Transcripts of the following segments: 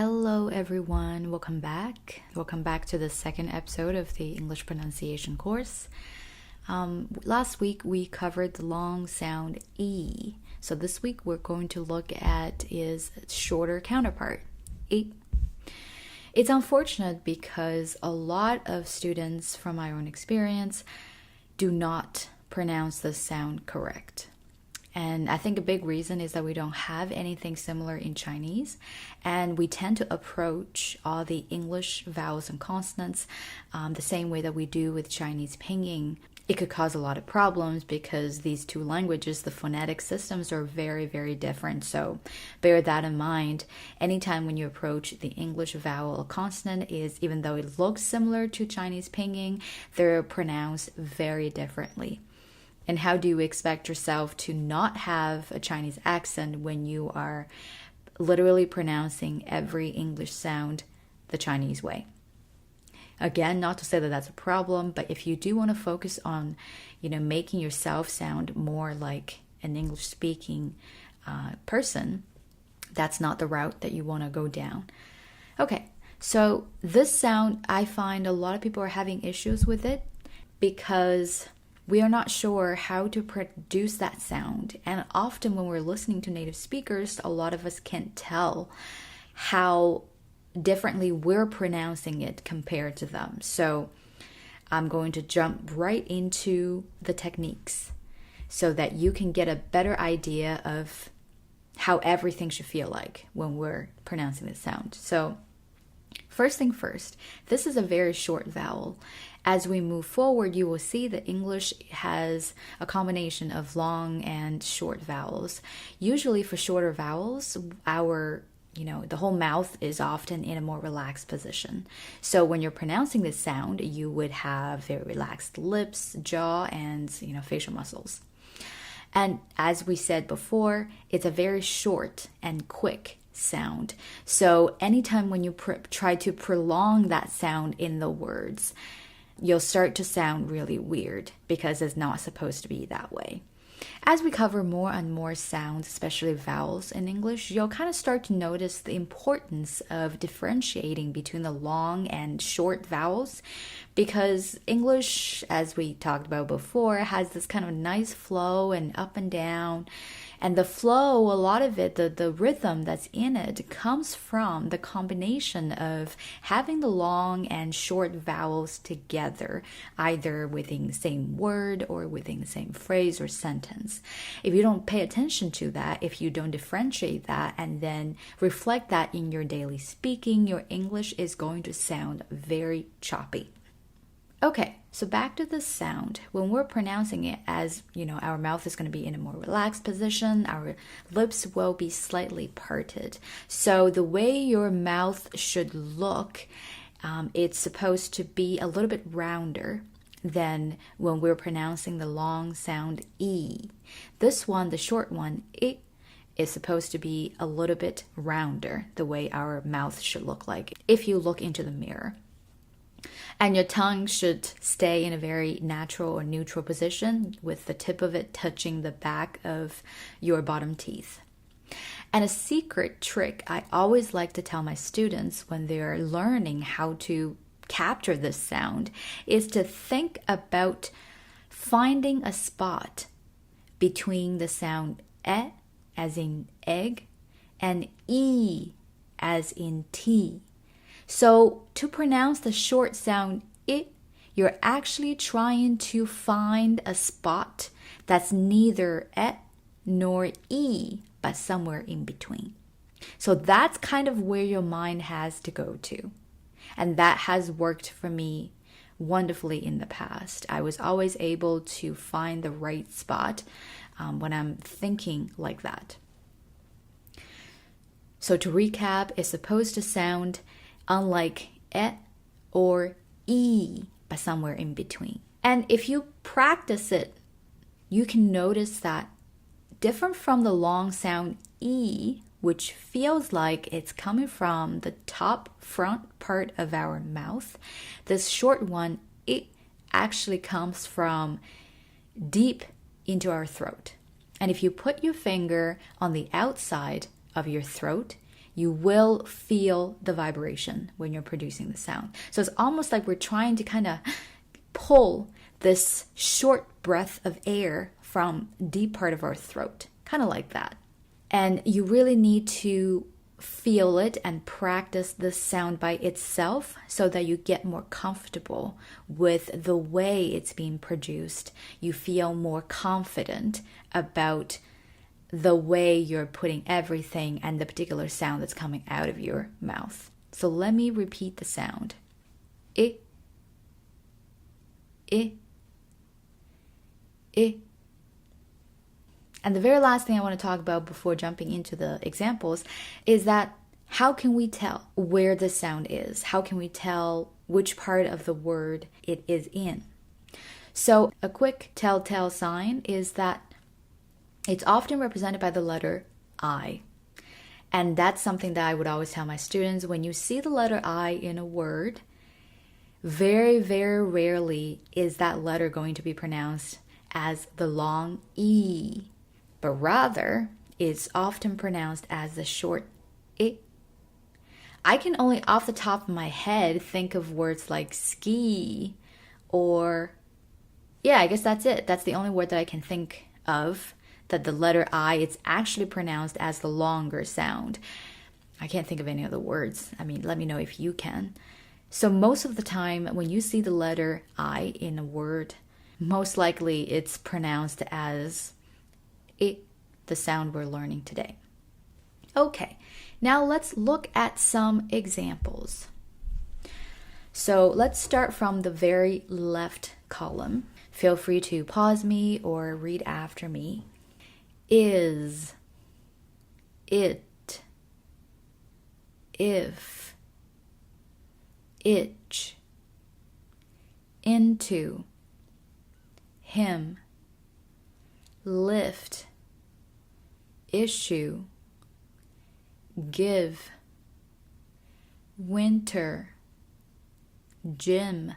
Hello everyone, welcome back. Welcome back to the second episode of the English pronunciation course. Last week we covered the long sound E. So this week we're going to look at its shorter counterpart, E. It's unfortunate because a lot of students, from my own experience, do not pronounce the sound correct. And I think a big reason is that we don't have anything similar in Chinese, and we tend to approach all the English vowels and consonants the same way that we do with Chinese pinyin. It could cause a lot of problems because these two languages, the phonetic systems are very, very different. So bear that in mind. Anytime when you approach the English vowel or consonant, even though it looks similar to Chinese pinyin, they're pronounced very differently. And how do you expect yourself to not have a Chinese accent when you are literally pronouncing every English sound the Chinese way? Again, not to say that that's a problem, but if you do want to focus on, making yourself sound more like an English-speaking person, that's not the route that you want to go down. Okay, so this sound, I find a lot of people are having issues with it because we are not sure how to produce that sound. And often when we're listening to native speakers, a lot of us can't tell how differently we're pronouncing it compared to them. So I'm going to jump right into the techniques so that you can get a better idea of how everything should feel like when we're pronouncing the sound. So first thing first, this is a very short vowel. As we move forward, you will see that English has a combination of long and short vowels. Usually for shorter vowels, the whole mouth is often in a more relaxed position. So when you're pronouncing this sound, you would have very relaxed lips, jaw, and facial muscles. And as we said before, it's a very short and quick sound. So anytime when you try to prolong that sound in the words, you'll start to sound really weird because it's not supposed to be that way. As we cover more and more sounds, especially vowels in English, you'll kind of start to notice the importance of differentiating between the long and short vowels, because English, as we talked about before, has this kind of nice flow and up and down. And the flow, a lot of it, the rhythm that's in it comes from the combination of having the long and short vowels together, either within the same word or within the same phrase or sentence. If you don't pay attention to that, if you don't differentiate that and then reflect that in your daily speaking, your English is going to sound very choppy. Okay, so back to the sound. When we're pronouncing it, as our mouth is going to be in a more relaxed position, our lips will be slightly parted. So the way your mouth should look, it's supposed to be a little bit rounder than when we're pronouncing the long sound E. This one, the short one, I, is supposed to be a little bit rounder, the way our mouth should look like if you look into the mirror. And your tongue should stay in a very natural or neutral position with the tip of it touching the back of your bottom teeth. And a secret trick I always like to tell my students when they're learning how to capture this sound is to think about finding a spot between the sound E, as in egg, and E, as in tea. So to pronounce the short sound I, you're actually trying to find a spot that's neither E nor E, but somewhere in between. So that's kind of where your mind has to go to. And that has worked for me wonderfully in the past. I was always able to find the right spot when I'm thinking like that. So to recap, it's supposed to sound unlike E or E, but somewhere in between. And if you practice it, you can notice that different from the long sound E, which feels like it's coming from the top front part of our mouth, this short one, it actually comes from deep into our throat. And if you put your finger on the outside of your throat, you will feel the vibration when you're producing the sound. So it's almost like we're trying to kind of pull this short breath of air from deep part of our throat, kind of like that. And you really need to feel it and practice the sound by itself so that you get more comfortable with the way it's being produced. You feel more confident about the way you're putting everything and the particular sound that's coming out of your mouth. So let me repeat the sound. I, I, I. And the very last thing I want to talk about before jumping into the examples is that how can we tell where the sound is? How can we tell which part of the word it is in? So a quick telltale sign is that it's often represented by the letter I. And that's something that I would always tell my students. When you see the letter I in a word, very, very rarely is that letter going to be pronounced as the long E, but rather it's often pronounced as the short I. I can only off the top of my head think of words like ski or, I guess that's it. That's the only word that I can think of that the letter I, it's actually pronounced as the longer sound. I can't think of any other words. I mean, let me know if you can. So most of the time when you see the letter I in a word, most likely it's pronounced as I, the sound we're learning today. Okay, now let's look at some examples. So let's start from the very left column. Feel free to pause me or read after me. Is, it, if, itch, into, him, lift, issue, give, winter, gym,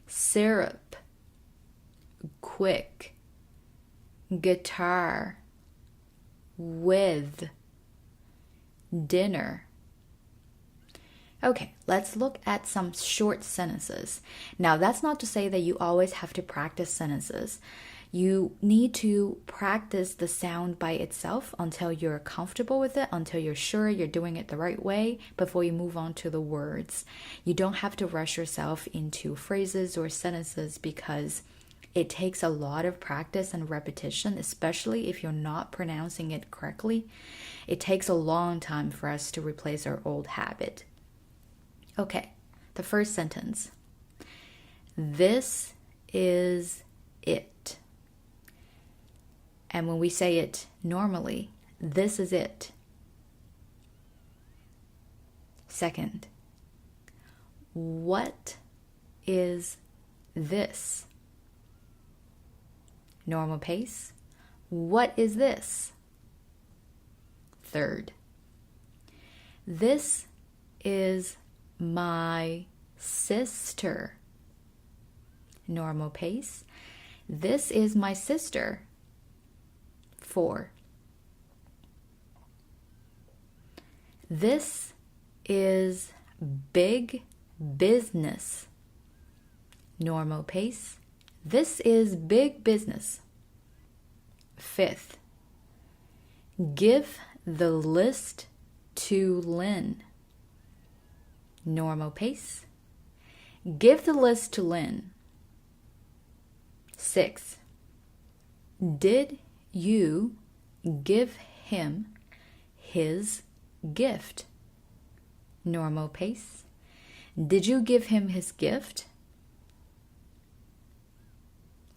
syrup, quick, guitar, with, dinner. Okay, let's look at some short sentences. Now, that's not to say that you always have to practice sentences. You need to practice the sound by itself until you're comfortable with it, until you're sure you're doing it the right way before you move on to the words. You don't have to rush yourself into phrases or sentences because it takes a lot of practice and repetition, especially if you're not pronouncing it correctly. It takes a long time for us to replace our old habit. Okay, the first sentence. This is it. And when we say it normally, this is it. Second, what is this? Normal pace. What is this? Third, this is my sister. Normal pace. This is my sister. 4. This is big business. Normal pace. This is big business. 5th. Give the list to Lynn. Normal pace. Give the list to Lynn. 6. Did you give him his gift? Normal pace. Did you give him his gift?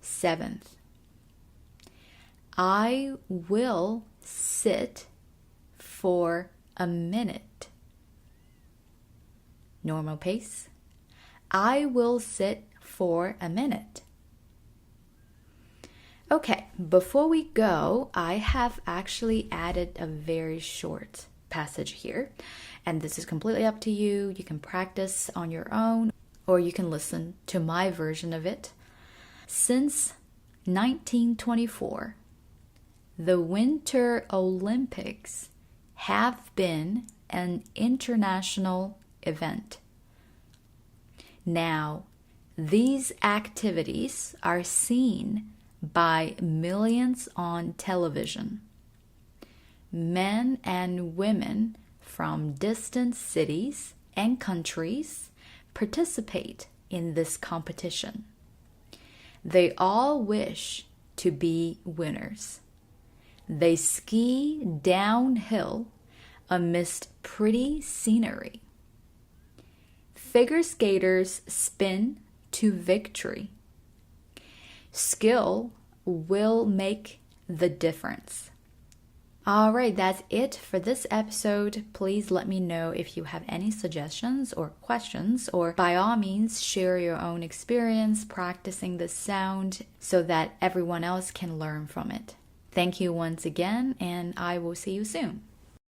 7th. I will sit for a minute. Normal pace. I will sit for a minute. Okay, before we go, I have actually added a very short passage here, and this is completely up to you. You can practice on your own, or you can listen to my version of it. Since 1924, the Winter Olympics have been an international event. Now, these activities are seen by millions on television. Men and women from distant cities and countries participate in this competition. They all wish to be winners. They ski downhill amidst pretty scenery. Figure skaters spin to victory. Skill will make the difference. All right, that's it for this episode. Please let me know if you have any suggestions or questions, or by all means, share your own experience practicing this sound so that everyone else can learn from it. Thank you once again, and I will see you soon.